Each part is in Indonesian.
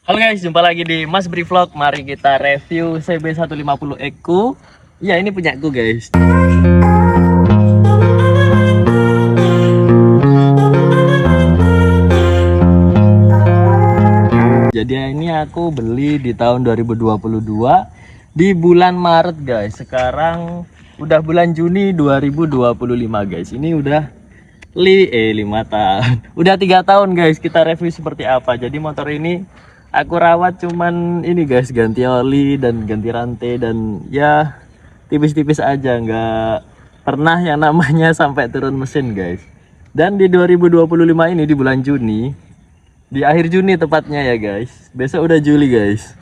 Halo guys, jumpa lagi di Mas Bri Vlog. Mari kita review CB150 Eco. Ya, ini punyaku guys. Jadi ini aku beli di tahun 2022 di bulan Maret guys. Sekarang udah bulan Juni 2025 guys. Ini udah 5 tahun. Udah 3 tahun guys. Kita review seperti apa. Jadi motor ini aku rawat cuman ini guys, ganti oli dan ganti rantai dan ya tipis-tipis aja, nggak pernah yang namanya sampai turun mesin guys. Dan di 2025 ini di bulan Juni, di akhir Juni tepatnya ya guys, besok udah Juli guys.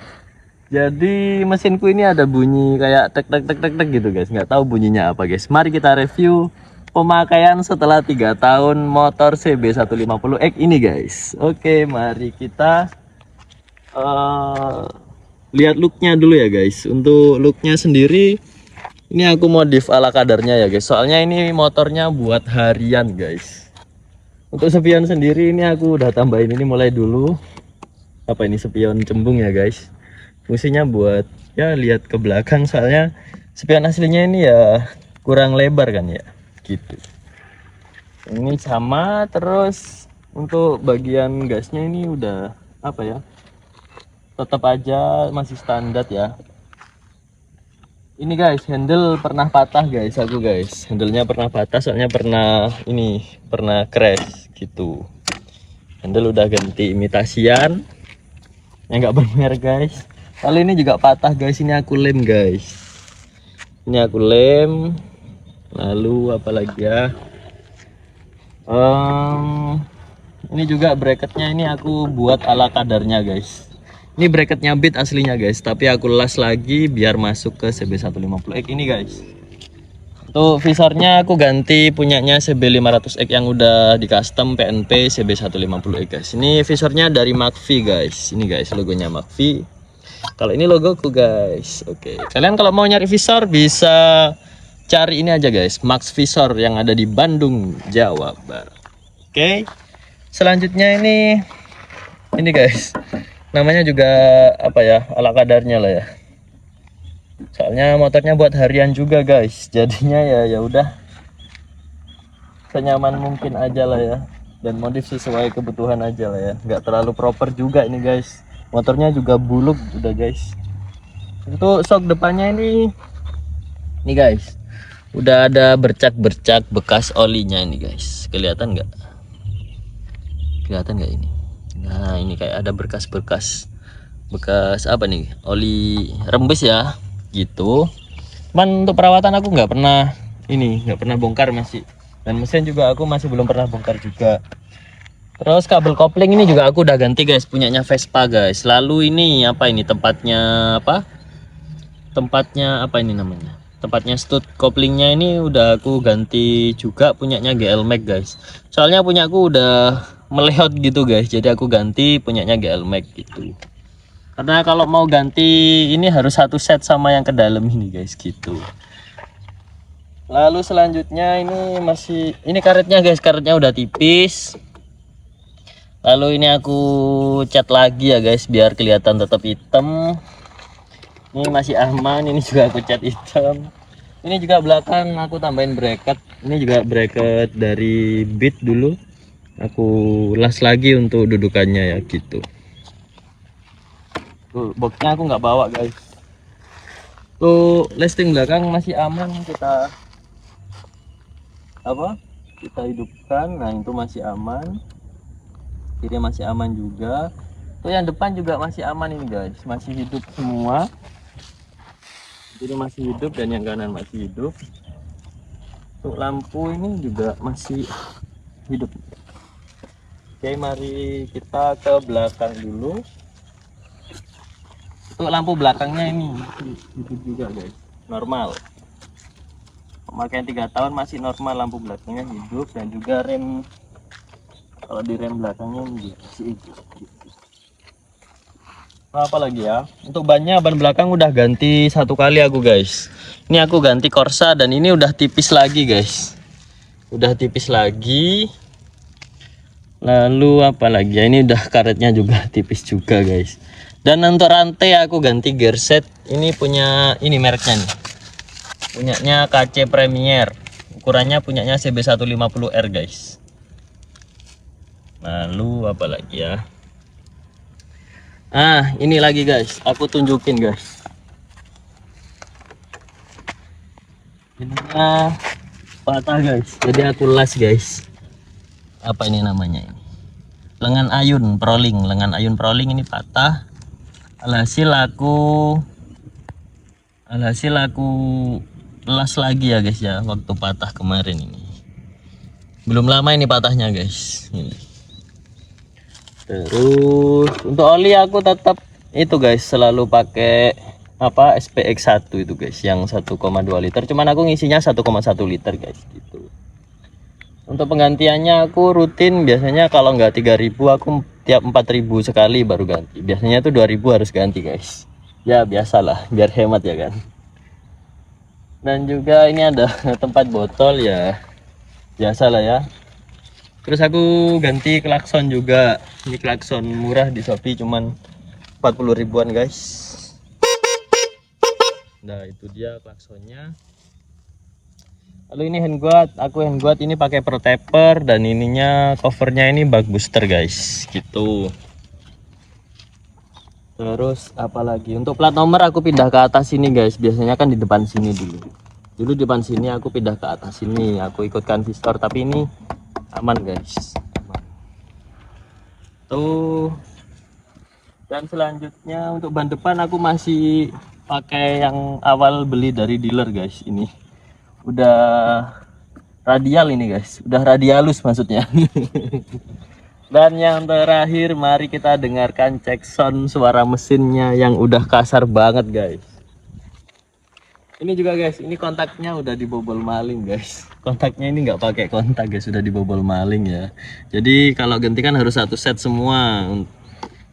Jadi mesinku ini ada bunyi kayak tek tek tek tek tek gitu guys, nggak tahu bunyinya apa guys. Mari kita review pemakaian setelah 3 tahun motor CB150X ini guys. Oke, mari kita lihat looknya dulu ya guys. Untuk looknya sendiri ini aku modif ala kadarnya ya guys, soalnya ini motornya buat harian guys. Untuk spion sendiri ini aku udah tambahin ini mulai dulu. Apa ini, spion cembung ya guys. Fungsinya buat ya lihat ke belakang, soalnya spion aslinya ini ya kurang lebar kan ya gitu. Ini sama. Terus untuk bagian gasnya ini udah apa ya, tetap aja masih standar ya. Ini guys, handle pernah patah guys, handlenya pernah patah, soalnya pernah crash gitu. Handle udah ganti imitasian yang nggak bermerek guys. Kali ini juga patah guys, ini aku lem guys, ini aku lem. Lalu apalagi ya, ini juga bracketnya ini aku buat ala kadarnya guys. Ini bracketnya Bit aslinya guys, tapi aku las lagi biar masuk ke CB150X ini guys. Untuk visornya aku ganti punyanya CB500X yang udah di custom PNP CB150X guys. Ini visornya dari McVie guys. Ini guys logonya McVie. Kalau ini logoku guys. Oke, kalian kalau mau nyari visor bisa cari ini aja guys, Max Visor yang ada di Bandung, Jawa Barat. Oke. Selanjutnya ini guys, namanya juga apa ya, ala kadarnya lah ya, soalnya motornya buat harian juga guys, jadinya ya udah senyaman mungkin aja lah ya, dan modif sesuai kebutuhan aja lah ya, nggak terlalu proper juga ini guys. Motornya juga buluk udah guys. Untuk sok depannya ini guys, udah ada bercak-bercak bekas olinya ini guys, kelihatan nggak ini. Nah, ini kayak ada bekas apa nih, oli rembes ya gitu. Cuman untuk perawatan aku nggak pernah bongkar masih, dan mesin juga aku masih belum pernah bongkar juga. Terus kabel kopling ini juga aku udah ganti guys, punyanya Vespa guys. Lalu ini apa ini, tempatnya apa ini namanya, tempatnya stud koplingnya ini udah aku ganti juga, punyanya GL Mag guys. Soalnya punyaku udah meleot gitu guys, jadi aku ganti punyanya GL Mag gitu. Karena kalau mau ganti ini harus satu set sama yang ke dalam ini guys gitu. Lalu selanjutnya ini karetnya guys, karetnya udah tipis. Lalu ini aku cat lagi ya guys biar kelihatan tetap hitam. Ini masih aman, ini juga aku cat hitam. Ini juga belakang aku tambahin bracket. Ini juga bracket dari Bit dulu. Aku las lagi untuk dudukannya ya gitu. Tuh, boxnya aku nggak bawa guys. Tuh, listing belakang masih aman, kita hidupkan. Nah, itu masih aman. Kiri masih aman juga. Tuh, yang depan juga masih aman ini guys, masih hidup semua. Ini masih hidup dan yang kanan masih hidup. Untuk lampu ini juga masih hidup. Oke, mari kita ke belakang dulu. Untuk lampu belakangnya ini hidup juga guys, normal. Pemakaian 3 tahun masih normal, lampu belakangnya hidup, dan juga rem, kalau di rem belakangnya ini masih hidup. Nah, apa lagi ya, untuk ban belakang udah ganti 1 kali aku guys. Ini aku ganti Corsa dan ini udah tipis lagi guys, udah tipis lagi. Lalu apa lagi ya, ini udah karetnya juga tipis juga guys. Dan untuk rantai aku ganti gear set, ini punya ini mereknya nih, punyanya KC Premier, ukurannya punyanya CB150R guys. Lalu apa lagi ya, ini lagi guys, aku tunjukin guys, ininya patah guys, jadi aku las guys. Apa ini namanya ini, lengan ayun proling ini patah. Alhasil aku las lagi ya guys ya, waktu patah kemarin ini. Belum lama ini patahnya guys. Terus untuk oli aku tetap itu guys, selalu pakai apa SPX 1 itu guys, yang 1,2 liter. Cuman aku ngisinya 1,1 liter guys gitu. Untuk penggantiannya aku rutin, biasanya kalau nggak 3.000 aku tiap 4.000 sekali baru ganti. Biasanya tuh 2.000 harus ganti guys. Ya biasalah, biar hemat ya kan. Dan juga ini ada tempat botol ya, biasalah ya. Terus aku ganti klakson juga. Ini klakson murah di Shopee, cuman 40 ribuan guys. Nah itu dia klaksonnya. Lalu ini handguard, aku handguard ini pakai protector, dan ininya covernya ini bug booster guys gitu. Terus apalagi untuk plat nomor aku pindah ke atas sini guys, biasanya kan di depan sini dulu di depan sini, aku pindah ke atas sini, aku ikutkan Vistor, tapi ini aman guys, aman. Tuh. Dan selanjutnya untuk ban depan aku masih pakai yang awal beli dari dealer guys. Ini udah radial ini guys, udah radialus maksudnya. Dan yang terakhir, mari kita dengarkan cek sound suara mesinnya yang udah kasar banget guys. Ini juga guys, ini kontaknya udah dibobol maling guys. Kontaknya ini nggak pakai kontak guys, sudah dibobol maling ya. Jadi kalau ganti kan harus satu set semua.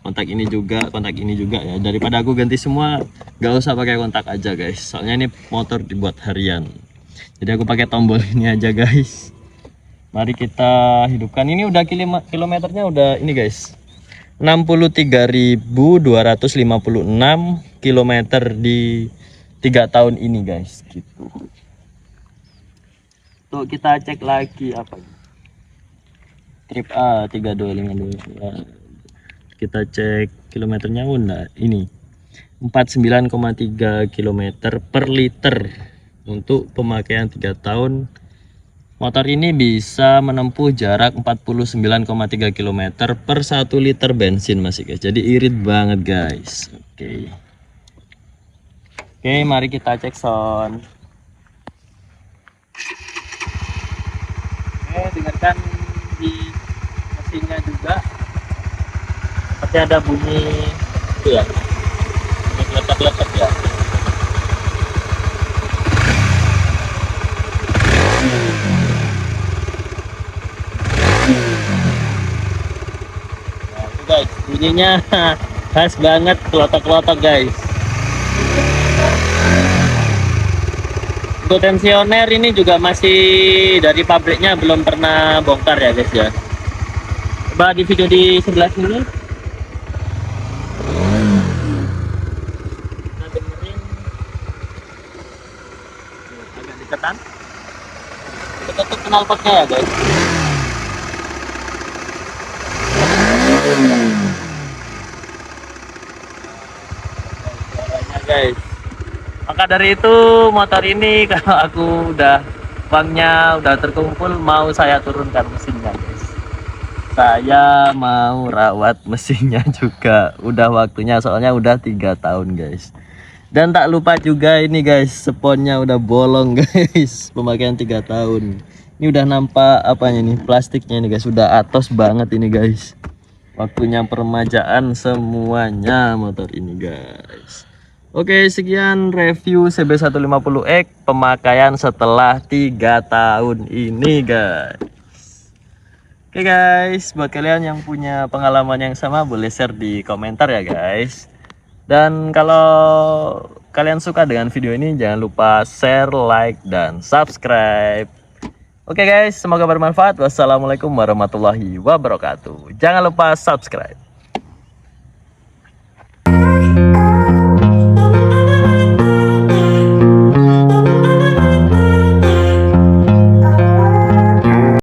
Kontak ini juga ya. Daripada aku ganti semua, nggak usah pakai kontak aja guys. Soalnya ini motor dibuat harian. Jadi aku pakai tombol ini aja guys. Mari kita hidupkan. Ini udah kilometernya udah ini guys, 63.256 kilometer di 3 tahun ini guys gitu. Tuh kita cek lagi apa ini, trip A 3252 ya. Kita cek kilometernya udah ini 49,3 kilometer per liter. Untuk pemakaian 3 tahun, motor ini bisa menempuh jarak 49,3 km per 1 liter bensin masih guys. Jadi irit banget guys. Oke, mari kita cek sound. Oke, dengarkan di mesinnya juga. Seperti ada bunyi itu ya, bunyi letak-letak ya. Nah, itu guys, bunyinya khas banget, kelotok-kelotok guys. Untuk tensioner ini juga masih dari pabriknya, belum pernah bongkar ya guys ya. Coba di video di sebelah sini kita dengerin, agak deketan. Kita tutup knalpotnya ya guys. Suaranya guys. Maka dari itu motor ini kalau aku udah uangnya udah terkumpul, mau saya turunkan mesinnya guys. Saya mau rawat mesinnya juga. Udah waktunya, soalnya udah 3 tahun guys. Dan tak lupa juga ini guys, sponnya udah bolong guys. Pemakaian 3 tahun. Ini udah nampak apanya nih, plastiknya nih guys. Udah atos banget ini guys. Waktunya peremajaan semuanya motor ini guys. Oke, sekian review CB150X pemakaian setelah 3 tahun ini guys. Oke guys, buat kalian yang punya pengalaman yang sama boleh share di komentar ya guys. Dan kalau kalian suka dengan video ini, jangan lupa share, like, dan subscribe. Oke guys, semoga bermanfaat. Wassalamualaikum warahmatullahi wabarakatuh. Jangan lupa subscribe.